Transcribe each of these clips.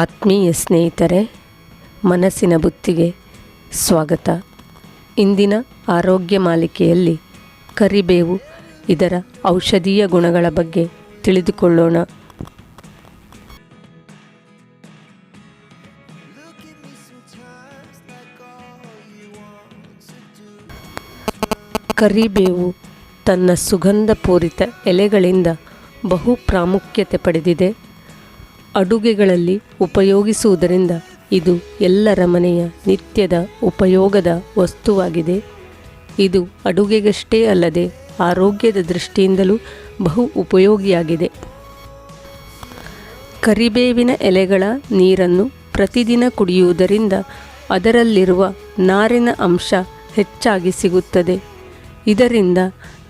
ಆತ್ಮೀಯ ಸ್ನೇಹಿತರೆ, ಮನಸ್ಸಿನ ಬುತ್ತಿಗೆ ಸ್ವಾಗತ. ಇಂದಿನ ಆರೋಗ್ಯ ಮಾಲಿಕೆಯಲ್ಲಿ ಕರಿಬೇವು, ಇದರ ಔಷಧೀಯ ಗುಣಗಳ ಬಗ್ಗೆ ತಿಳಿದುಕೊಳ್ಳೋಣ. ಕರಿಬೇವು ತನ್ನ ಸುಗಂಧಪೂರಿತ ಎಲೆಗಳಿಂದ ಬಹು ಪ್ರಾಮುಖ್ಯತೆ ಪಡೆದಿದೆ. ಅಡುಗೆಗಳಲ್ಲಿ ಉಪಯೋಗಿಸುವುದರಿಂದ ಇದು ಎಲ್ಲರ ಮನೆಯ ನಿತ್ಯದ ಉಪಯೋಗದ ವಸ್ತುವಾಗಿದೆ. ಇದು ಅಡುಗೆಗಷ್ಟೇ ಅಲ್ಲದೆ ಆರೋಗ್ಯದ ದೃಷ್ಟಿಯಿಂದಲೂ ಬಹು ಉಪಯೋಗಿಯಾಗಿದೆ. ಕರಿಬೇವಿನ ಎಲೆಗಳ ನೀರನ್ನು ಪ್ರತಿದಿನ ಕುಡಿಯುವುದರಿಂದ ಅದರಲ್ಲಿರುವ ನಾರಿನ ಅಂಶ ಹೆಚ್ಚಾಗಿ ಸಿಗುತ್ತದೆ. ಇದರಿಂದ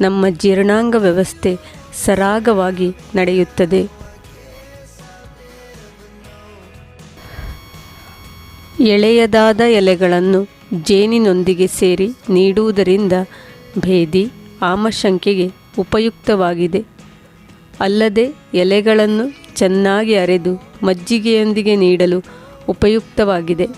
ನಮ್ಮ ಜೀರ್ಣಾಂಗ ವ್ಯವಸ್ಥೆ ಸರಾಗವಾಗಿ ನಡೆಯುತ್ತದೆ. ಎಳೆಯದಾದ ಎಲೆಗಳನ್ನು ಜೇನಿನೊಂದಿಗೆ ಸೇರಿ ನೀಡುವುದರಿಂದ ಭೇದಿ, ಆಮಶಂಕೆಗೆ ಉಪಯುಕ್ತವಾಗಿದೆ. ಅಲ್ಲದೆ ಎಲೆಗಳನ್ನು ಚೆನ್ನಾಗಿ ಅರೆದು ಮಜ್ಜಿಗೆಯೊಂದಿಗೆ ನೀಡಲು ಉಪಯುಕ್ತವಾಗಿದೆ.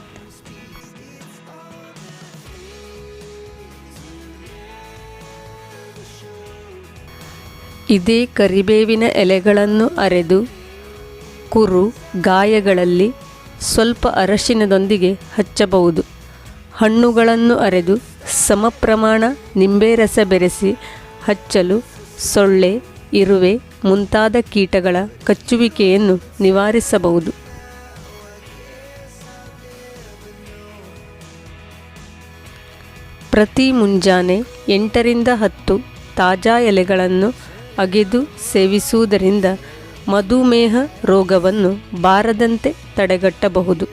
ಇದೇ ಕರಿಬೇವಿನ ಎಲೆಗಳನ್ನು ಅರೆದು ಕುರು ಗಾಯಗಳಲ್ಲಿ ಸ್ವಲ್ಪ ಅರಶಿನದೊಂದಿಗೆ ಹಚ್ಚಬಹುದು. ಹಣ್ಣುಗಳನ್ನು ಅರೆದು ಸಮ ಪ್ರಮಾಣ ನಿಂಬೆ ರಸ ಬೆರೆಸಿ ಹಚ್ಚಲು ಸೊಳ್ಳೆ, ಇರುವೆ ಮುಂತಾದ ಕೀಟಗಳ ಕಚ್ಚುವಿಕೆಯನ್ನು ನಿವಾರಿಸಬಹುದು. ಪ್ರತಿ ಮುಂಜಾನೆ 8 ರಿಂದ 10 ತಾಜಾ ಎಲೆಗಳನ್ನು ಅಗೆದು ಸೇವಿಸುವುದರಿಂದ ಮಧುಮೇಹ ರೋಗವನ್ನು ಬಾರದಂತೆ ತಡೆಗಟ್ಟಬಹುದು.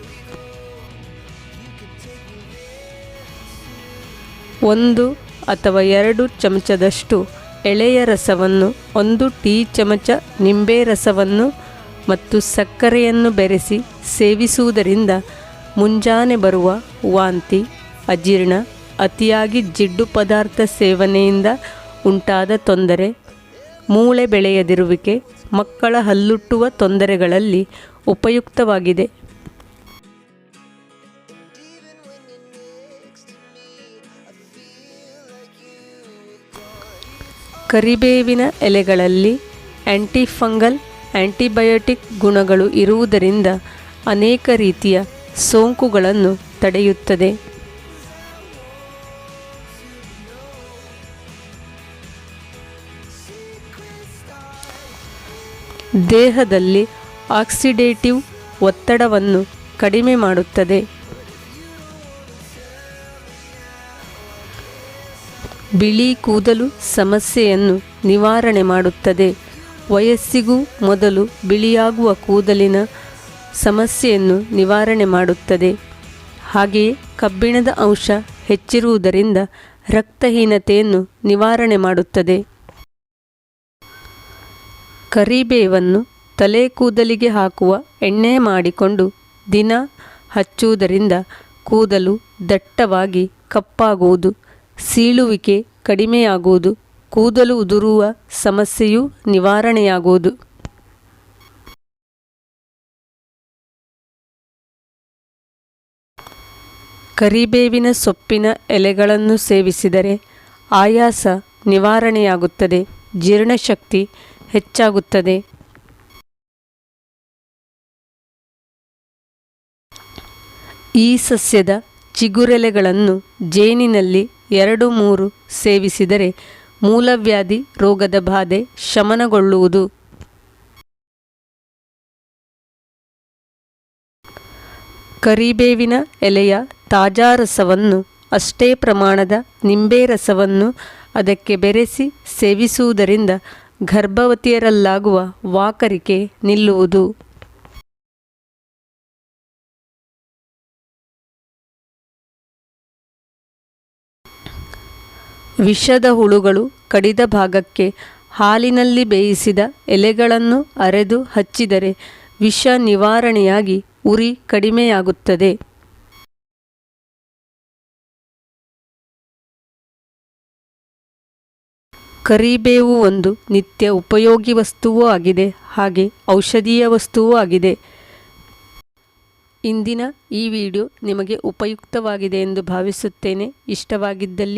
1 ಅಥವಾ 2 ಚಮಚದಷ್ಟು ಎಳೆಯ ರಸವನ್ನು, 1 ಟೀ ಚಮಚ ನಿಂಬೆ ರಸವನ್ನು ಮತ್ತು ಸಕ್ಕರೆಯನ್ನು ಬೆರೆಸಿ ಸೇವಿಸುವುದರಿಂದ ಮುಂಜಾನೆ ಬರುವ ವಾಂತಿ, ಅಜೀರ್ಣ, ಅತಿಯಾಗಿ ಜಿಡ್ಡು ಪದಾರ್ಥ ಸೇವನೆಯಿಂದ ಉಂಟಾದ ತೊಂದರೆ, ಮೂಳೆ ಬೆಳೆಯದಿರುವಿಕೆ, ಮಕ್ಕಳ ಹಲ್ಲುಟ್ಟುವ ತೊಂದರೆಗಳಲ್ಲಿ ಉಪಯುಕ್ತವಾಗಿದೆ. ಕರಿಬೇವಿನ ಎಲೆಗಳಲ್ಲಿ ಆಂಟಿಫಂಗಲ್, ಆಂಟಿಬಯೋಟಿಕ್ ಗುಣಗಳು ಇರುವುದರಿಂದ ಅನೇಕ ರೀತಿಯ ಸೋಂಕುಗಳನ್ನು ತಡೆಯುತ್ತದೆ. ದೇಹದಲ್ಲಿ ಆಕ್ಸಿಡೇಟಿವ್ ಒತ್ತಡವನ್ನು ಕಡಿಮೆ ಮಾಡುತ್ತದೆ. ಬಿಳಿ ಕೂದಲು ಸಮಸ್ಯೆಯನ್ನು ನಿವಾರಣೆ ಮಾಡುತ್ತದೆ. ವಯಸ್ಸಿಗೂ ಮೊದಲು ಬಿಳಿಯಾಗುವ ಕೂದಲಿನ ಸಮಸ್ಯೆಯನ್ನು ನಿವಾರಣೆ ಮಾಡುತ್ತದೆ. ಹಾಗೆಯೇ ಕಬ್ಬಿಣದ ಅಂಶ ಹೆಚ್ಚಿರುವುದರಿಂದ ರಕ್ತಹೀನತೆಯನ್ನು ನಿವಾರಣೆ ಮಾಡುತ್ತದೆ. ಕರಿಬೇವನ್ನು ತಲೆ ಕೂದಲಿಗೆ ಹಾಕುವ ಎಣ್ಣೆ ಮಾಡಿಕೊಂಡು ದಿನ ಹಚ್ಚುವುದರಿಂದ ಕೂದಲು ದಟ್ಟವಾಗಿ ಕಪ್ಪಾಗುವುದು, ಸೀಳುವಿಕೆ ಕಡಿಮೆಯಾಗುವುದು, ಕೂದಲು ಉದುರುವ ಸಮಸ್ಯೆಯೂ ನಿವಾರಣೆಯಾಗುವುದು. ಕರಿಬೇವಿನ ಸೊಪ್ಪಿನ ಎಲೆಗಳನ್ನು ಸೇವಿಸಿದರೆ ಆಯಾಸ ನಿವಾರಣೆಯಾಗುತ್ತದೆ, ಜೀರ್ಣಶಕ್ತಿ ಹೆಚ್ಚಾಗುತ್ತದೆ. ಈ ಸಸ್ಯದ ಚಿಗುರೆಲೆಗಳನ್ನು ಜೇನಿನಲ್ಲಿ 2-3 ಸೇವಿಸಿದರೆ ಮೂಲವ್ಯಾಧಿ ರೋಗದ ಬಾಧೆ ಶಮನಗೊಳ್ಳುವುದು. ಕರಿಬೇವಿನ ಎಲೆಯ ತಾಜಾ ರಸವನ್ನು, ಅಷ್ಟೇ ಪ್ರಮಾಣದ ನಿಂಬೆ ರಸವನ್ನು ಅದಕ್ಕೆ ಬೆರೆಸಿ ಸೇವಿಸುವುದರಿಂದ ಗರ್ಭವತಿಯರಲ್ಲಾಗುವ ವಾಕರಿಕೆ ನಿಲ್ಲುವುದು. ವಿಷದ ಹುಳುಗಳು ಕಡಿದ ಭಾಗಕ್ಕೆ ಹಾಲಿನಲ್ಲಿ ಬೇಯಿಸಿದ ಎಲೆಗಳನ್ನು ಅರೆದು ಹಚ್ಚಿದರೆ ವಿಷ ನಿವಾರಣೆಯಾಗಿ ಉರಿ ಕಡಿಮೆಯಾಗುತ್ತದೆ. ಕರಿಬೇವು ಒಂದು ನಿತ್ಯ ಉಪಯೋಗಿ ವಸ್ತುವೂ ಆಗಿದೆ, ಹಾಗೆ ಔಷಧೀಯ ವಸ್ತುವೂ ಆಗಿದೆ. ಇಂದಿನ ಈ ವಿಡಿಯೋ ನಿಮಗೆ ಉಪಯುಕ್ತವಾಗಿದೆ ಎಂದು ಭಾವಿಸುತ್ತೇನೆ. ಇಷ್ಟವಾಗಿದ್ದಲ್ಲಿ